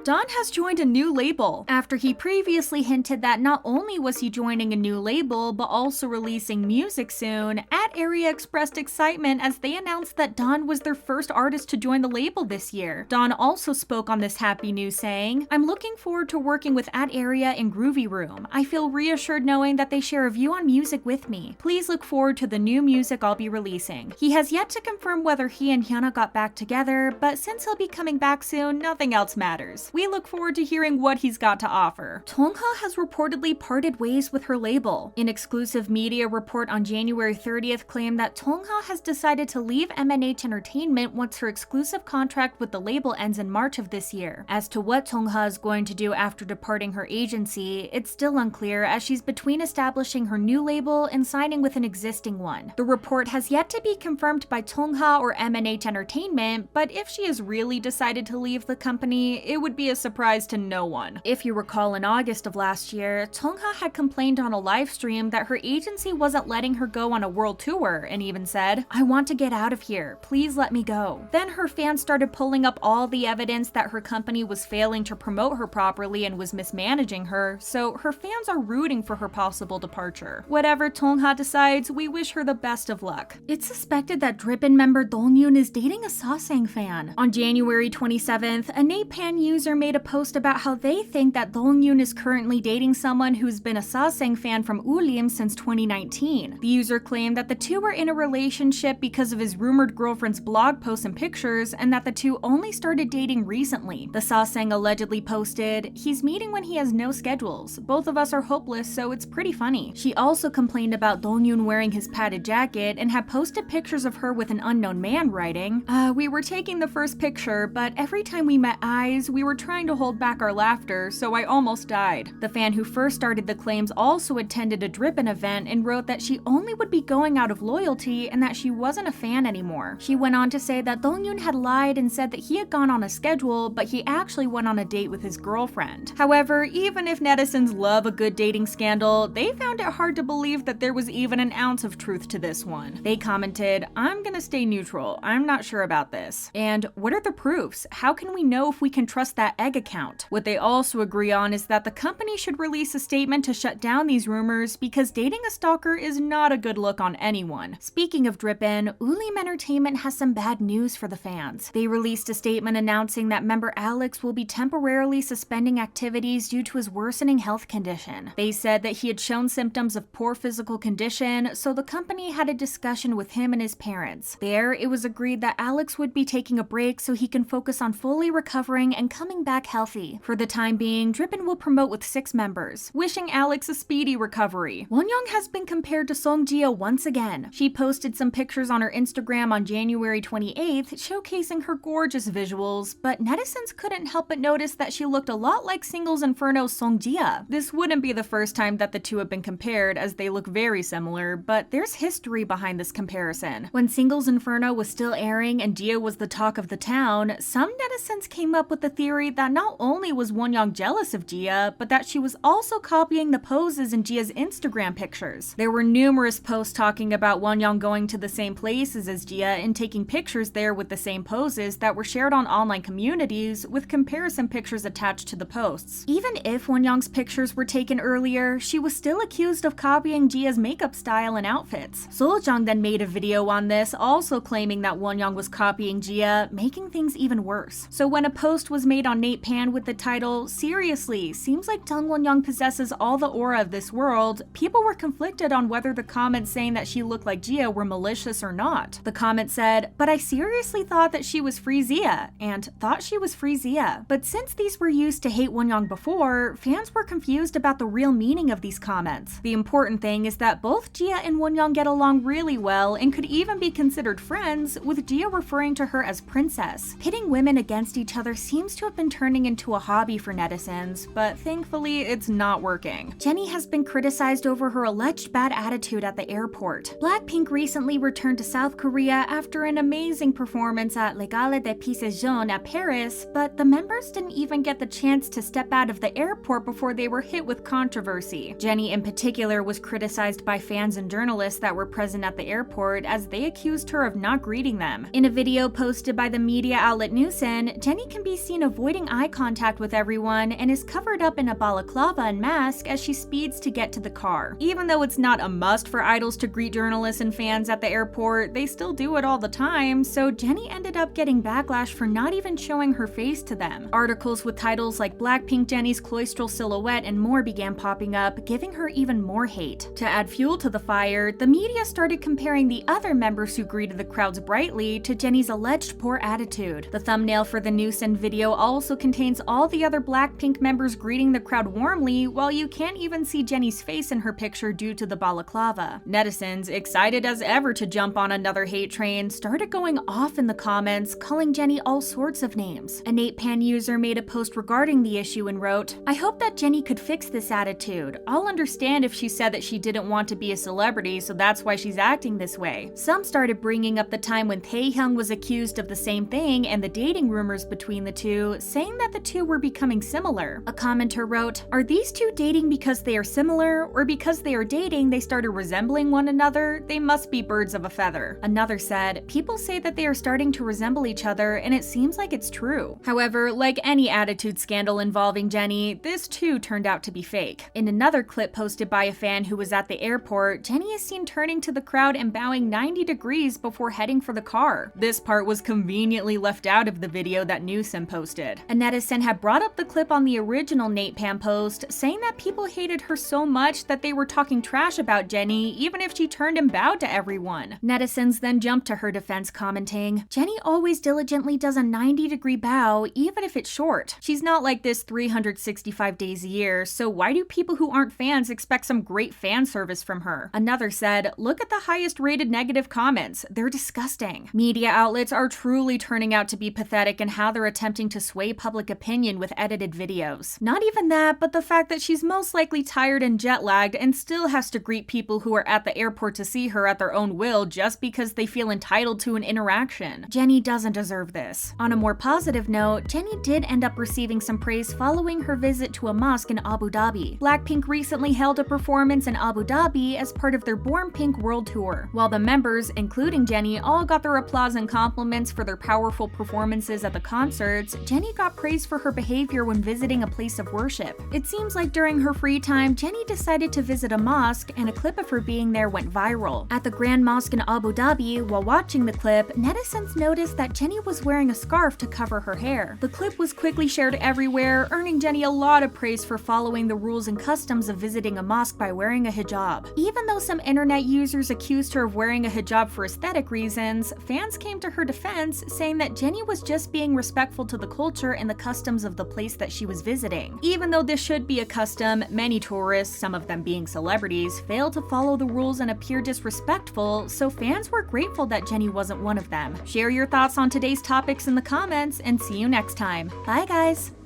Don has joined a new label after he previously hinted that not only was he joining a new label but also releasing music soon. @Area expressed excitement as they announced that Don was their first artist to join the label this year. Don also spoke on this happy news saying, "I'm looking forward to working with @Area and Groovy Room. I feel reassured knowing that they share a view on music with me. Please look forward to the new music I'll be releasing." He has yet to confirm whether he and Hyuna got back together, but since he'll be coming back soon, nothing else matters. We look forward to hearing what he's got to offer. Tonha has reportedly parted ways with her label. An exclusive media report on January 30th claimed that Tonha has decided to leave M&H Entertainment once her exclusive contract with the label ends in March of this year. As to what Tonha is going to do after departing her agency, it's still unclear as she's between establishing her new label and signing with an existing one. The report has yet to be confirmed by Tonha or M&H Entertainment, but if she has really decided to leave the company, it would be a surprise to no one. If you recall, in August of last year, Tonha had complained on a live stream that her agency wasn't letting her go on a world tour and even said, "I want to get out of here, please let me go." Then her fans started pulling up all the evidence that her company was failing to promote her properly and was mismanaging her, so her fans are rooting for her possible departure. Whatever Tonha decides, we wish her the best of luck. It's suspected that Drippin member Wonyoung is dating a Sasang fan. On January 27th, a Napan user made a post about how they think that Wonyoung is currently dating someone who's been a Sasang fan from Ulim since 2019. The user claimed that the two were in a relationship because of his rumored girlfriend's blog posts and pictures, and that the two only started dating recently. The Sasang allegedly posted, "He's meeting when he has no schedules. Both of us are hopeless, so it's pretty funny." She also complained about Wonyoung wearing his padded jacket and had posted pictures of her with an unknown man writing, "We were taking the first picture, but every time we met eyes, we were trying to hold back our laughter, so I almost died." The fan who first started the claims also attended a Drippin event and wrote that she only would be going out of loyalty and that she wasn't a fan anymore. She went on to say that Wonyoung had lied and said that he had gone on a schedule, but he actually went on a date with his girlfriend. However, even if netizens love a good dating scandal, they found it hard to believe that there was even an ounce of truth to this one. They commented, "I'm gonna stay neutral. I'm not sure about this." And what are the proofs? How can we know if we can trust that egg account? What they also agree on is that the company should release a statement to shut down these rumors because dating a stalker is not a good look on anyone. Speaking of Drippin, Ulim Entertainment has some bad news for the fans. They released a statement announcing that member Alex will be temporarily suspending activities due to his worsening health condition. They said that he had shown symptoms of poor physical condition, so the company had a discussion with him and his parents. There, it was agreed that Alex would be taking a break so he can focus on fully recovering and coming back healthy. For the time being, Drippin will promote with 6 members, wishing Alex a speedy recovery. Wonyoung has been compared to Song Jia once again. She posted some pictures on her Instagram on January 28th, showcasing her gorgeous visuals, but netizens couldn't help but notice that she looked a lot like Singles Inferno's Song Jia. This wouldn't be the first time that the two have been compared, as they look very similar, but there's history behind this comparison. When Singles Inferno was still airing and Jia was the talk of the town, some netizens came up with the theory that not only was Wonyoung jealous of Jia, but that she was also copying the poses in Jia's Instagram pictures. There were numerous posts talking about Wonyoung going to the same places as Jia and taking pictures there with the same poses that were shared on online communities, with comparison pictures attached to the posts. Even if Wonyoung's pictures were taken earlier, she was still accused of copying Jia's makeup style and outfits. Soljang then made a video on this, also claiming that Wonyoung was copying Jia, making things even worse. So when a post was made on Nate Pan with the title, "Seriously, seems like Dong Wonyoung possesses all the aura of this world," people were conflicted on whether the comments saying that she looked like Jia were malicious or not. The comment said, "But I seriously thought that she was Free Zia," and "thought she was Free Zia." But since these were used to hate Wonyoung before, fans were confused about the real meaning of these comments. The important thing is that both Jia and Wonyoung get along really well and could even be considered friends, with Jia referring to her as Princess. Pitting women against each other seems to have been turning into a hobby for netizens, but thankfully it's not working. Jennie has been criticized over her alleged bad attitude at the airport. Blackpink recently returned to South Korea after an amazing performance at Les Galas des Pisces Jaunes at Paris, but the members didn't even get the chance to step out of the airport before they were hit with controversy. Jennie in particular was criticized by fans and journalists that were present at the airport as they accused her of not greeting them. In a video posted by the media outlet Newsen, Jennie can be seen avoiding avoiding eye contact with everyone and is covered up in a balaclava and mask as she speeds to get to the car. Even though it's not a must for idols to greet journalists and fans at the airport, they still do it all the time, so Jennie ended up getting backlash for not even showing her face to them. Articles with titles like Blackpink Jennie's cloistral silhouette and more began popping up, giving her even more hate. To add fuel to the fire, the media started comparing the other members who greeted the crowds brightly to Jennie's alleged poor attitude. The thumbnail for the Newsend video also contains all the other Blackpink members greeting the crowd warmly, while you can't even see Jennie's face in her picture due to the balaclava. Netizens, excited as ever to jump on another hate train, started going off in the comments, calling Jennie all sorts of names. A Natepan user made a post regarding the issue and wrote, "I hope that Jennie could fix this attitude. I'll understand if she said that she didn't want to be a celebrity, so that's why she's acting this way." Some started bringing up the time when Taehyung was accused of the same thing and the dating rumors between the two, saying that the two were becoming similar. A commenter wrote, "Are these two dating because they are similar, or because they are dating they started resembling one another? They must be birds of a feather." Another said, "People say that they are starting to resemble each other, and it seems like it's true." However, like any attitude scandal involving Jennie, this too turned out to be fake. In another clip posted by a fan who was at the airport, Jennie is seen turning to the crowd and bowing 90 degrees before heading for the car. This part was conveniently left out of the video that Newsend posted. A netizen had brought up the clip on the original Natepan post, saying that people hated her so much that they were talking trash about Jennie even if she turned and bowed to everyone. Netizens then jumped to her defense, commenting, "Jennie always diligently does a 90-degree bow even if it's short. She's not like this 365 days a year, so why do people who aren't fans expect some great fan service from her?" Another said, "Look at the highest rated negative comments. They're disgusting." Media outlets are truly turning out to be pathetic in how they're attempting to sway public opinion with edited videos. Not even that, but the fact that she's most likely tired and jet-lagged and still has to greet people who are at the airport to see her at their own will just because they feel entitled to an interaction. Jennie doesn't deserve this. On a more positive note, Jennie did end up receiving some praise following her visit to a mosque in Abu Dhabi. Blackpink recently held a performance in Abu Dhabi as part of their Born Pink World Tour. While the members, including Jennie, all got their applause and compliments for their powerful performances at the concerts, Jennie got praise for her behavior when visiting a place of worship. It seems like during her free time, Jennie decided to visit a mosque, and a clip of her being there went viral. At the Grand Mosque in Abu Dhabi, while watching the clip, netizens noticed that Jennie was wearing a scarf to cover her hair. The clip was quickly shared everywhere, earning Jennie a lot of praise for following the rules and customs of visiting a mosque by wearing a hijab. Even though some internet users accused her of wearing a hijab for aesthetic reasons, fans came to her defense, saying that Jennie was just being respectful to the culture and the customs of the place that she was visiting. Even though this should be a custom, many tourists, some of them being celebrities, fail to follow the rules and appear disrespectful, so fans were grateful that Jennie wasn't one of them. Share your thoughts on today's topics in the comments, and see you next time. Bye guys!